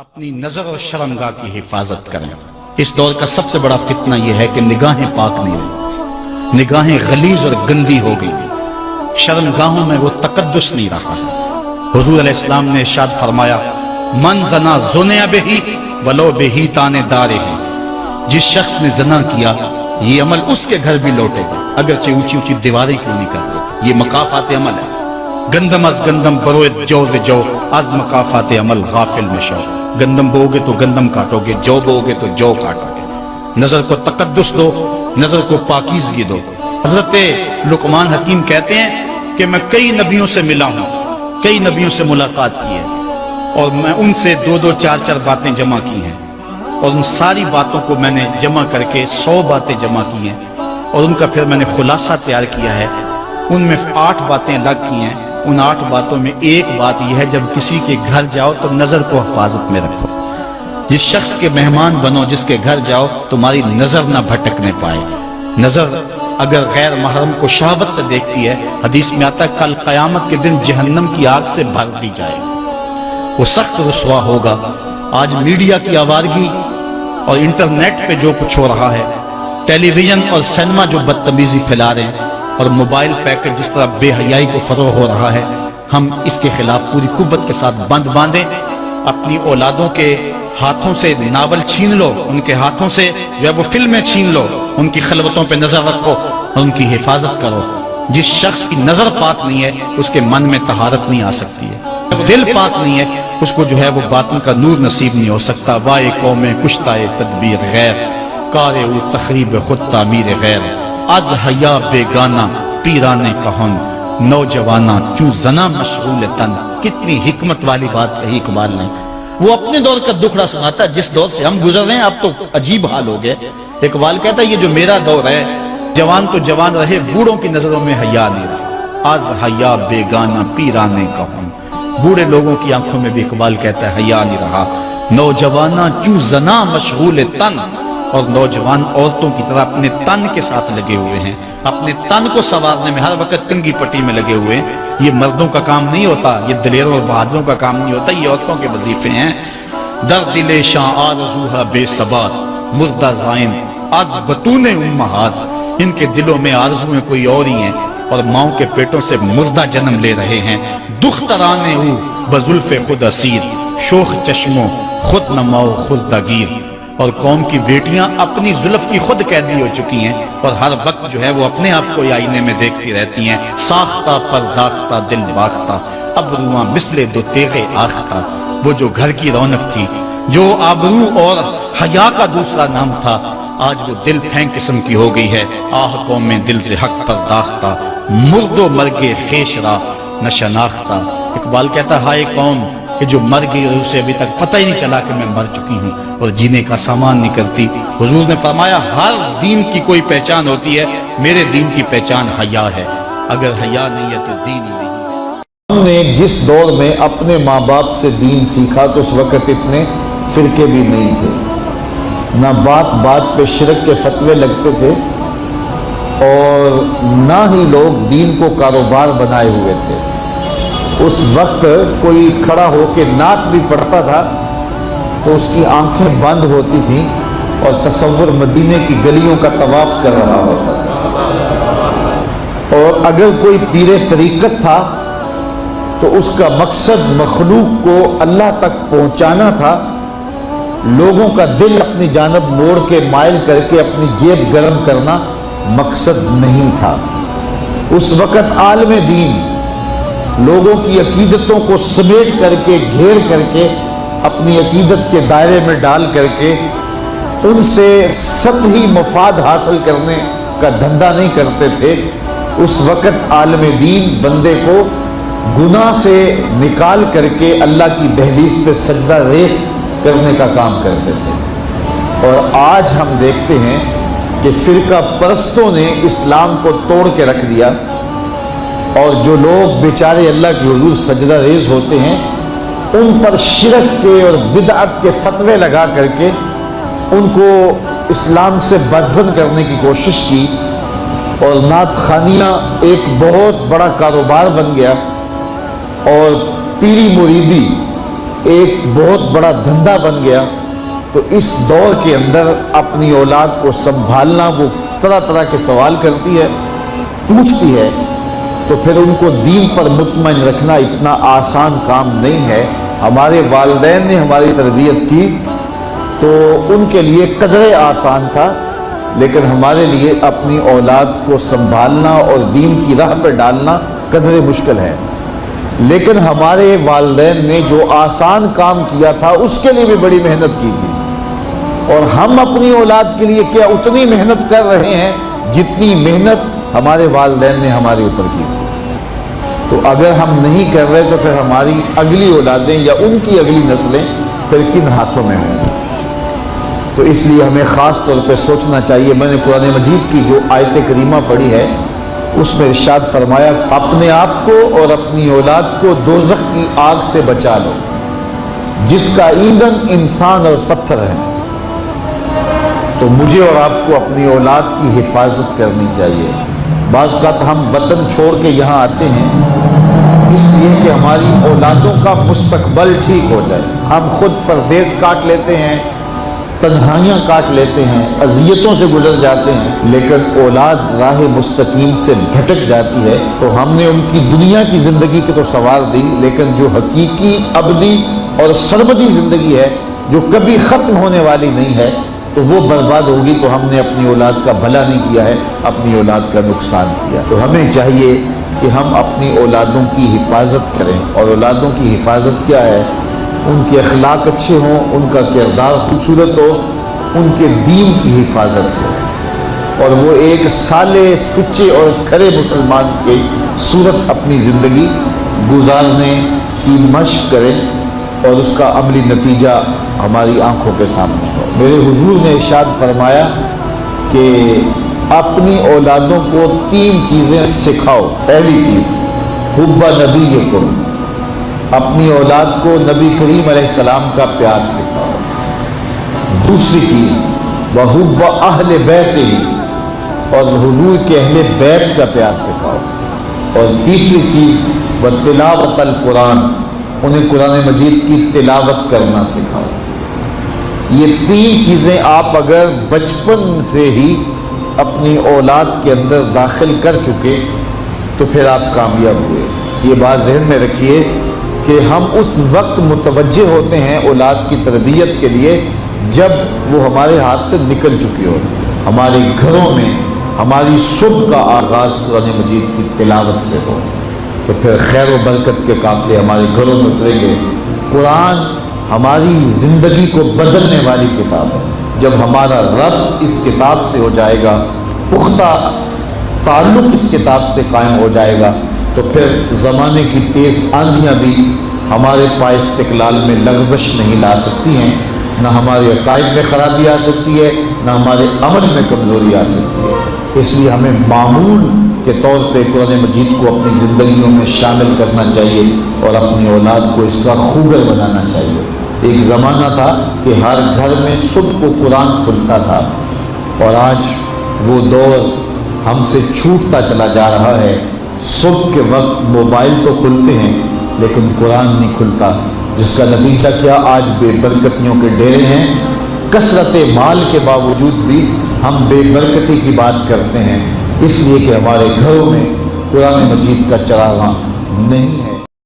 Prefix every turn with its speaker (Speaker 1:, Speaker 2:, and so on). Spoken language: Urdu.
Speaker 1: اپنی نظر اور شرمگاہ کی حفاظت کریں۔ اس دور کا سب سے بڑا فتنہ یہ ہے کہ نگاہیں پاک نہیں رہی، نگاہیں غلیظ اور گندی ہو گئی، شرمگاہوں میں وہ تقدس نہیں رہا ہے۔ حضور علیہ السلام نے ارشاد فرمایا، من زنا زنیا بہی ولو بہی تانے دارے ہے، جس شخص نے زنا کیا یہ عمل اس کے گھر بھی لوٹے گا، اگرچہ اونچی اونچی دیواریں کیوں نہیں کر لیتے۔ یہ مکافات عمل ہے۔ گندم از گندم بروید جو ز جو، از مکافات عمل غافل میں شو۔ گندم بو گے تو گندم کاٹو گے، جو بو گے تو جو کاٹو گے۔ نظر کو تقدس دو، نظر کو پاکیزگی دو۔ حضرت لقمان حکیم کہتے ہیں کہ میں کئی نبیوں سے ملا ہوں، کئی نبیوں سے ملاقات کی ہے، اور میں ان سے دو دو چار چار باتیں جمع کی ہیں، اور ان ساری باتوں کو میں نے جمع کر کے 100 باتیں جمع کی ہیں، اور ان کا پھر میں نے خلاصہ تیار کیا ہے۔ ان میں 8 باتیں الگ کی ہیں۔ ان 8 باتوں میں ایک بات یہ ہے، جب کسی کے گھر جاؤ تو نظر کو حفاظت میں رکھو۔ جس شخص کے مہمان بنو، جس کے گھر جاؤ، تمہاری نظر نہ بھٹکنے پائے۔ نظر اگر غیر محرم کو شہوت سے دیکھتی ہے، حدیث میں آتا ہے کل قیامت کے دن جہنم کی آگ سے بھر دی جائے گی، وہ سخت رسوا ہوگا۔ آج میڈیا کی آوارگی اور انٹرنیٹ پہ جو کچھ ہو رہا ہے، ٹیلی ویژن اور سینما جو بدتمیزی پھیلا رہے ہیں، اور موبائل پیکر جس طرح بے حیائی کو فروغ ہو رہا ہے، ہم اس کے خلاف پوری قوت کے ساتھ بند باندھیں۔ اپنی اولادوں کے ہاتھوں سے ناول چھین لو، ان کے ہاتھوں سے جو ہے وہ فلمیں چھین لو، ان کی خلوتوں پہ نظر رکھو اور ان کی حفاظت کرو۔ جس شخص کی نظر پاک نہیں ہے، اس کے من میں طہارت نہیں آ سکتی ہے۔ دل پاک نہیں ہے، اس کو جو ہے وہ باطن کا نور نصیب نہیں ہو سکتا۔ وائے قوم کشتائے تدبیر غیر، کارے او تخریب خود تعمیر غیر، از حیا بیگانہ پیرانے کہن، نوجوانہ چوں زنا مشغول تن۔ کتنی حکمت والی بات کہی اقبال نے۔ وہ اپنے دور کا دکھڑا سناتا ہے، جس دور سے ہم گزر رہے ہیں اب تو عجیب حال ہو گئے۔ اقبال کہتا ہے یہ جو میرا دور ہے، جوان تو جوان رہے، بوڑھوں کی نظروں میں حیا نہیں رہا۔ از حیا بیگانہ پیرانے کہن، بوڑھے لوگوں کی آنکھوں میں بھی اقبال کہتا ہے حیا نہیں رہا۔ نوجوانہ چوں زنا مشغول تن، اور نوجوان عورتوں کی طرح اپنے تن کے ساتھ لگے ہوئے ہیں، اپنے تن کو سنوارنے میں ہر وقت کنگھی پٹی میں لگے ہوئے ہیں۔ یہ مردوں کا کام نہیں ہوتا، یہ دلیروں اور بہادروں کا کام نہیں ہوتا، یہ عورتوں کے وظیفے ہیں۔ در دل شاں آرزوہا بے ثبات، مردہ زائن از بطون امہات۔ ان کے دلوں میں آرزویں کوئی اور ہی ہیں، اور ماؤں کے پیٹوں سے مردہ جنم لے رہے ہیں۔ دخترانے او بزلف خود اسیر، شوخ چشموں خود نماؤ خود دگیر۔ اور قوم کی بیٹیاں اپنی زلف کی خود قیدی ہو چکی ہیں، اور ہر وقت جو ہے وہ اپنے آپ کو آئینے میں دیکھتی رہتی ہیں۔ ساختہ پرداختہ دل باختہ، ابروآں مثل دو تیغ آختہ۔ وہ جو گھر کی رونق تھی، جو آبرو اور حیا کا دوسرا نام تھا، آج وہ دل پھینک قسم کی ہو گئی ہے۔ آہ قوم میں دل سے حق پرداختہ، مرد و مرگے خیش را نہ شناختہ۔ اقبال کہتا ہے ہائے قوم کہ جو مر گئی اور اسے ابھی تک پتہ ہی نہیں چلا کہ میں مر چکی ہوں اور جینے کا سامان نہیں کرتی۔ حضور نے فرمایا ہر دین کی کوئی پہچان ہوتی ہے، میرے دین کی پہچان حیا ہے۔ اگر حیا نہیں ہے تو دین ہی نہیں ہے۔
Speaker 2: ہم نے جس دور میں اپنے ماں باپ سے دین سیکھا تو اس وقت اتنے فرقے بھی نہیں تھے، نہ بات بات پہ شرک کے فتوے لگتے تھے، اور نہ ہی لوگ دین کو کاروبار بنائے ہوئے تھے۔ اس وقت کوئی کھڑا ہو کے نعت بھی پڑھتا تھا تو اس کی آنکھیں بند ہوتی تھیں اور تصور مدینے کی گلیوں کا طواف کر رہا ہوتا تھا۔ اور اگر کوئی پیر طریقت تھا تو اس کا مقصد مخلوق کو اللہ تک پہنچانا تھا، لوگوں کا دل اپنی جانب موڑ کے مائل کر کے اپنی جیب گرم کرنا مقصد نہیں تھا۔ اس وقت عالم دین لوگوں کی عقیدتوں کو سمیٹ کر کے، گھیر کر کے، اپنی عقیدت کے دائرے میں ڈال کر کے ان سے سطحی مفاد حاصل کرنے کا دھندا نہیں کرتے تھے۔ اس وقت عالم دین بندے کو گناہ سے نکال کر کے اللہ کی دہلیز پہ سجدہ ریز کرنے کا کام کرتے تھے۔ اور آج ہم دیکھتے ہیں کہ فرقہ پرستوں نے اسلام کو توڑ کے رکھ دیا، اور جو لوگ بیچارے اللہ کے حضور سجدہ ریز ہوتے ہیں ان پر شرک کے اور بدعت کے فتوے لگا کر کے ان کو اسلام سے بدزن کرنے کی کوشش کی، اور نعت خانیاں ایک بہت بڑا کاروبار بن گیا، اور پیری مریدی ایک بہت بڑا دھندا بن گیا، تو اس دور کے اندر اپنی اولاد کو سنبھالنا، وہ طرح طرح کے سوال کرتی ہے، پوچھتی ہے، تو پھر ان کو دین پر مطمئن رکھنا اتنا آسان کام نہیں ہے۔ ہمارے والدین نے ہماری تربیت کی تو ان کے لیے قدرے آسان تھا، لیکن ہمارے لیے اپنی اولاد کو سنبھالنا اور دین کی راہ پر ڈالنا قدرے مشکل ہے۔ لیکن ہمارے والدین نے جو آسان کام کیا تھا اس کے لیے بھی بڑی محنت کی تھی، اور ہم اپنی اولاد کے لیے کیا اتنی محنت کر رہے ہیں جتنی محنت ہمارے والدین نے ہمارے اوپر کی تھی۔ تو اگر ہم نہیں کر رہے تو پھر ہماری اگلی اولادیں یا ان کی اگلی نسلیں پھر کن ہاتھوں میں ہوں؟ تو اس لیے ہمیں خاص طور پہ سوچنا چاہیے۔ میں نے قرآن مجید کی جو آیت کریمہ پڑھی ہے اس میں ارشاد فرمایا، اپنے آپ کو اور اپنی اولاد کو دوزخ کی آگ سے بچا لو جس کا ایندھن انسان اور پتھر ہے۔ تو مجھے اور آپ کو اپنی اولاد کی حفاظت کرنی چاہیے۔ بعض اوقات ہم وطن چھوڑ کے یہاں آتے ہیں اس لیے کہ ہماری اولادوں کا مستقبل ٹھیک ہو جائے۔ ہم خود پردیس کاٹ لیتے ہیں، تنہائیاں کاٹ لیتے ہیں، اذیتوں سے گزر جاتے ہیں، لیکن اولاد راہ مستقیم سے بھٹک جاتی ہے تو ہم نے ان کی دنیا کی زندگی کی تو سنوار دی، لیکن جو حقیقی ابدی اور سرمدی زندگی ہے جو کبھی ختم ہونے والی نہیں ہے تو وہ برباد ہوگی۔ تو ہم نے اپنی اولاد کا بھلا نہیں کیا ہے، اپنی اولاد کا نقصان کیا۔ تو ہمیں چاہیے کہ ہم اپنی اولادوں کی حفاظت کریں، اور اولادوں کی حفاظت کیا ہے؟ ان کے اخلاق اچھے ہوں، ان کا کردار خوبصورت ہو، ان کے دین کی حفاظت ہو، اور وہ ایک صالح، سچے اور کھرے مسلمان کی صورت اپنی زندگی گزارنے کی مشق کریں، اور اس کا عملی نتیجہ ہماری آنکھوں کے سامنے ہو۔ میرے حضور نے ارشاد فرمایا کہ اپنی اولادوں کو 3 چیزیں سکھاؤ۔ پہلی چیز حب نبیکم، اپنی اولاد کو نبی کریم علیہ السلام کا پیار سکھاؤ۔ دوسری چیز وحب اہل بیتہ، اور حضور کے اہل بیت کا پیار سکھاؤ۔ اور تیسری چیز وتلاوت القرآن، انہیں قرآن مجید کی تلاوت کرنا سکھاؤ۔ یہ 3 چیزیں آپ اگر بچپن سے ہی اپنی اولاد کے اندر داخل کر چکے تو پھر آپ کامیاب ہوئے۔ یہ بات ذہن میں رکھیے کہ ہم اس وقت متوجہ ہوتے ہیں اولاد کی تربیت کے لیے جب وہ ہمارے ہاتھ سے نکل چکی ہوتی ہے۔ ہمارے گھروں میں ہماری صبح کا آغاز قرآن مجید کی تلاوت سے ہو تو پھر خیر و برکت کے قافلے ہمارے گھروں میں اتریں گے۔ قرآن ہماری زندگی کو بدلنے والی کتاب ہے۔ جب ہمارا ربط اس کتاب سے ہو جائے گا، پختہ تعلق اس کتاب سے قائم ہو جائے گا، تو پھر زمانے کی تیز آندھیاں بھی ہمارے پائے استقلال میں لغزش نہیں لا سکتی ہیں، نہ ہمارے عقائد میں خرابی آ سکتی ہے، نہ ہمارے عمل میں کمزوری آ سکتی ہے۔ اس لیے ہمیں معمول کے طور پہ قرآن مجید کو اپنی زندگیوں میں شامل کرنا چاہیے اور اپنی اولاد کو اس کا خوگر بنانا چاہیے۔ ایک زمانہ تھا کہ ہر گھر میں صبح کو قرآن کھلتا تھا، اور آج وہ دور ہم سے چھوٹتا چلا جا رہا ہے۔ صبح کے وقت موبائل تو کھلتے ہیں لیکن قرآن نہیں کھلتا، جس کا نتیجہ کیا؟ آج بے برکتیوں کے ڈیرے ہیں۔ کثرت مال کے باوجود بھی ہم بے برکتی کی بات کرتے ہیں، اس لیے کہ ہمارے گھروں میں قرآن مجید کا چراغاں نہیں ہے۔